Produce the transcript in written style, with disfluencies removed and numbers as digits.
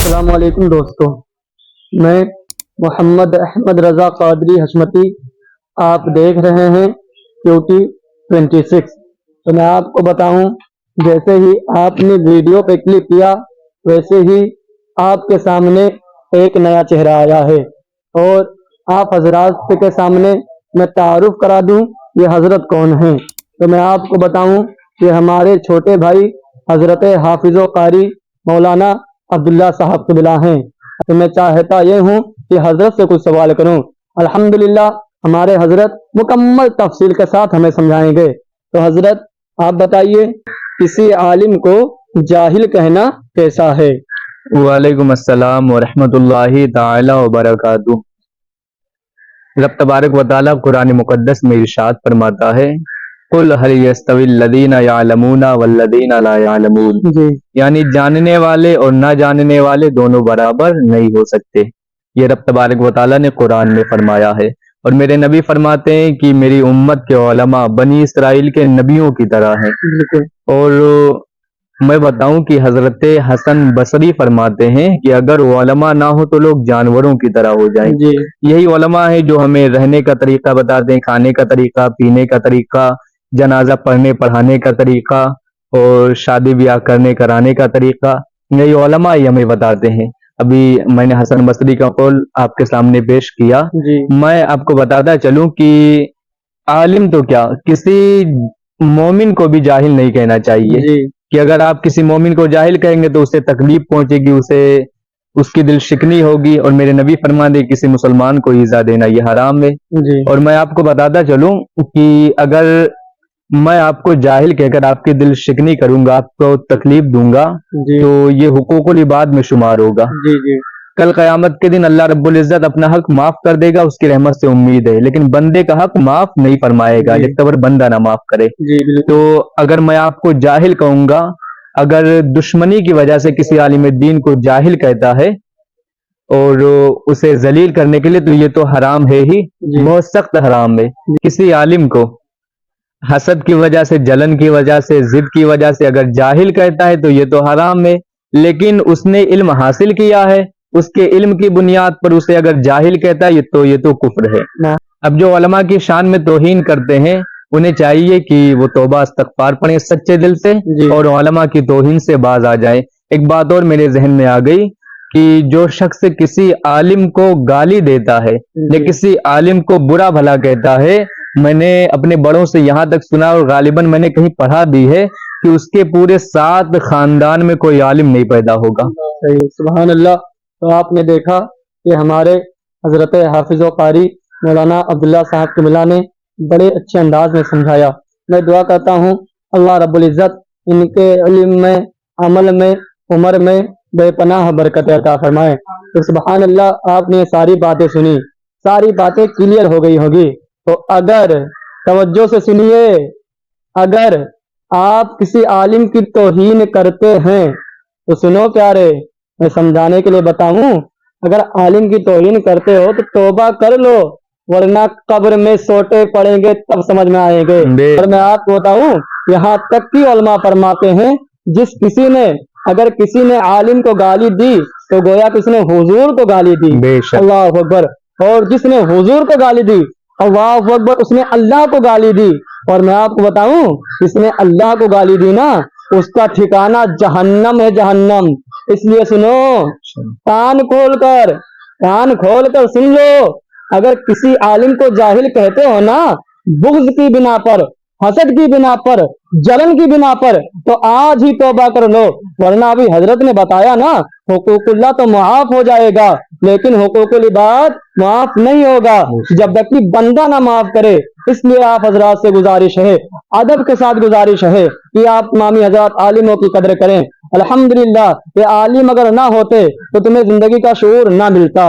السلام علیکم دوستوں، میں محمد احمد رضا قادری حشمتی، آپ دیکھ رہے ہیں QT 26۔ تو میں آپ کو بتاؤں، جیسے ہی آپ نے ویڈیو پہ کلک کیا ویسے ہی آپ کے سامنے ایک نیا چہرہ آیا ہے، اور آپ حضرات کے سامنے میں تعارف کرا دوں یہ حضرت کون ہیں۔ تو میں آپ کو بتاؤں کہ ہمارے چھوٹے بھائی حضرت حافظ و قاری مولانا عبداللہ صاحب قبلہ ہیں۔ تو میں چاہتا یہ ہوں کہ حضرت سے کچھ سوال کروں۔ الحمدللہ ہمارے حضرت مکمل تفصیل کے ساتھ ہمیں سمجھائیں گے۔ تو حضرت آپ بتائیے، کسی عالم کو جاہل کہنا کیسا ہے؟ وعلیکم السلام ورحمۃ اللہ تعالی وبرکاتہ۔ رب تبارک و تعالیٰ قرآن مقدس میں ارشاد فرماتا ہے، قل هل يستوي الذين يعلمون والذين لا يعلمون، یعنی جاننے والے اور نہ جاننے والے دونوں برابر نہیں ہو سکتے۔ یہ رب تبارک و تعالیٰ نے قرآن میں فرمایا ہے، اور میرے نبی فرماتے ہیں کہ میری امت کے علماء بنی اسرائیل کے نبیوں کی طرح ہیں۔ اور میں بتاؤں کہ حضرت حسن بصری فرماتے ہیں کہ اگر علماء نہ ہو تو لوگ جانوروں کی طرح ہو جائیں۔ یہی علماء ہیں جو ہمیں رہنے کا طریقہ بتاتے ہیں، کھانے کا طریقہ، پینے کا طریقہ، جنازہ پڑھنے پڑھانے کا طریقہ، اور شادی بیاہ کرنے کرانے کا طریقہ، یہی علماء ہی ہمیں بتاتے ہیں۔ ابھی میں نے حسن بصری کا قول آپ کے سامنے پیش کیا۔ میں آپ کو بتاتا چلوں کہ عالم تو کیا، کسی مومن کو بھی جاہل نہیں کہنا چاہیے، کہ اگر آپ کسی مومن کو جاہل کہیں گے تو اسے تکلیف پہنچے گی، اس کی دل شکنی ہوگی، اور میرے نبی فرما دے کسی مسلمان کو ایذا دینا یہ حرام ہے۔ اور میں آپ کو بتاتا چلوں کہ اگر میں آپ کو جاہل کہہ کر آپ کی دل شکنی کروں گا، آپ کو تکلیف دوں گا، تو یہ حقوق العباد میں شمار ہوگا۔ کل قیامت کے دن اللہ رب العزت اپنا حق معاف کر دے گا، اس کی رحمت سے امید ہے، لیکن بندے کا حق معاف نہیں فرمائے گا جب تک بندہ نہ معاف کرے۔ تو اگر میں آپ کو جاہل کہوں گا، اگر دشمنی کی وجہ سے کسی عالم دین کو جاہل کہتا ہے اور اسے ذلیل کرنے کے لیے، تو یہ تو حرام ہے ہی، بہت سخت حرام ہے۔ کسی عالم کو حسد کی وجہ سے، جلن کی وجہ سے، ضد کی وجہ سے اگر جاہل کہتا ہے تو یہ تو حرام ہے، لیکن اس نے علم حاصل کیا ہے، اس کے علم کی بنیاد پر اسے اگر جاہل کہتا ہے تو یہ تو کفر ہے۔ اب جو علماء کی شان میں توہین کرتے ہیں انہیں چاہیے کہ وہ توبہ استغفار پڑھیں سچے دل سے، اور علماء کی توہین سے باز آ جائیں۔ ایک بات اور میرے ذہن میں آ گئی کہ جو شخص کسی عالم کو گالی دیتا ہے یا کسی عالم کو برا بھلا کہتا ہے، میں نے اپنے بڑوں سے یہاں تک سنا، اور غالباً میں نے کہیں پڑھا بھی ہے، کہ اس کے پورے 7 خاندان میں کوئی عالم نہیں پیدا ہوگا۔ سبحان اللہ۔ تو آپ نے دیکھا کہ ہمارے حضرت حافظ و قاری مولانا عبداللہ صاحب قبلہ نے بڑے اچھے انداز میں سمجھایا۔ میں دعا کرتا ہوں اللہ رب العزت ان کے علم میں، عمل میں، عمر میں بے پناہ برکت عطا فرمائے۔ تو سبحان اللہ، آپ نے ساری باتیں سنی، ساری باتیں کلیئر ہو گئی ہوگی۔ تو اگر توجہ سے سنیے، اگر آپ کسی عالم کی توہین کرتے ہیں تو سنو پیارے، میں سمجھانے کے لیے بتاؤں، اگر عالم کی توہین کرتے ہو تو توبہ کر لو، ورنہ قبر میں سوٹے پڑیں گے تب سمجھ میں آئیں گے۔ اور میں آپ کو بتاؤں، یہاں تک کہ علماء فرماتے ہیں اگر کسی نے عالم کو گالی دی تو گویا کہ اس نے حضور کو گالی دی، اللہ اکبر، اور جس نے حضور کو گالی دی، اللہ اکبر، اس نے اللہ کو گالی دی۔ اور میں آپ کو بتاؤں، جس نے اللہ کو گالی دی نا، اس کا ٹھکانہ جہنم ہے، جہنم۔ اس لیے سنو، کان کھول کر سن لو، اگر کسی عالم کو جاہل کہتے ہو نا، بغض کی بنا پر، حسد کی بنا پر، جلن کی بنا پر، تو آج ہی توبہ کر لو، ورنہ ابھی حضرت نے بتایا نا، حقوق اللہ تو معاف ہو جائے گا، لیکن حقوق العباد معاف نہیں ہوگا جب تک کہ بندہ نہ معاف کرے۔ اس لیے آپ حضرات سے گزارش ہے، ادب کے ساتھ گزارش ہے کہ آپ تمامی حضرات عالموں کی قدر کریں۔ الحمدللہ، یہ عالم اگر نہ ہوتے تو تمہیں زندگی کا شعور نہ ملتا۔